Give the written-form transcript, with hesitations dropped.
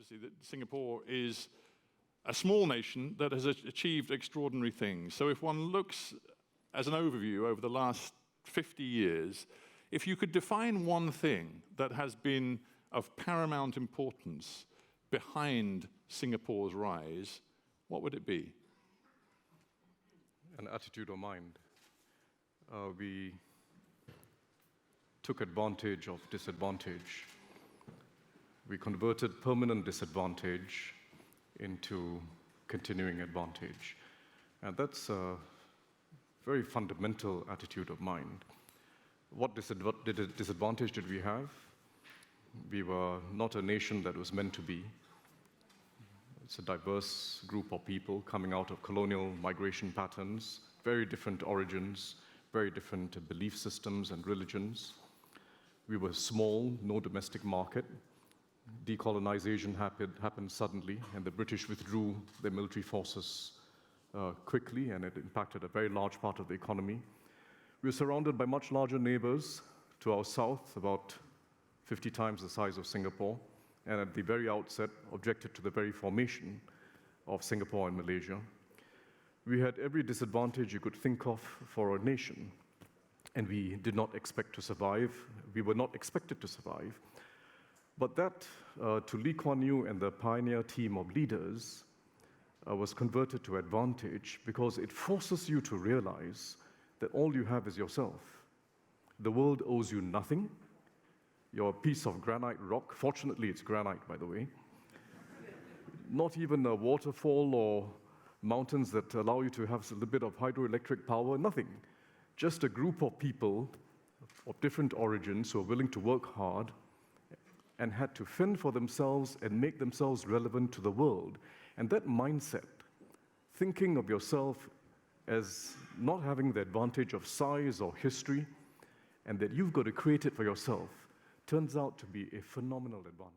obviously, that Singapore is a small nation that has achieved extraordinary things. So if one looks as an overview over the last 50 years, if you could define one thing that has been of paramount importance behind Singapore's rise, what would it be? An attitude of mind. We took advantage of disadvantage. We converted permanent disadvantage into continuing advantage. And that's a very fundamental attitude of mind. What disadvantage did we have? We were not a nation that was meant to be. It's a diverse group of people coming out of colonial migration patterns, very different origins, very different belief systems and religions. We were small, no domestic market. Decolonization happened suddenly, and the British withdrew their military forces quickly, and it impacted a very large part of the economy. We were surrounded by much larger neighbors to our south, about 50 times the size of Singapore, and at the very outset, objected to the very formation of Singapore and Malaysia. We had every disadvantage you could think of for a nation, and we did not expect to survive. We were not expected to survive. But that, to Lee Kuan Yew and the pioneer team of leaders, was converted to advantage because it forces you to realize that all you have is yourself. The world owes you nothing. You're a piece of granite rock. Fortunately, it's granite, by the way. Not even a waterfall or mountains that allow you to have a little bit of hydroelectric power, nothing. Just a group of people of different origins who are willing to work hard and had to fend for themselves and make themselves relevant to the world. And that mindset, thinking of yourself as not having the advantage of size or history, and that you've got to create it for yourself, turns out to be a phenomenal advantage.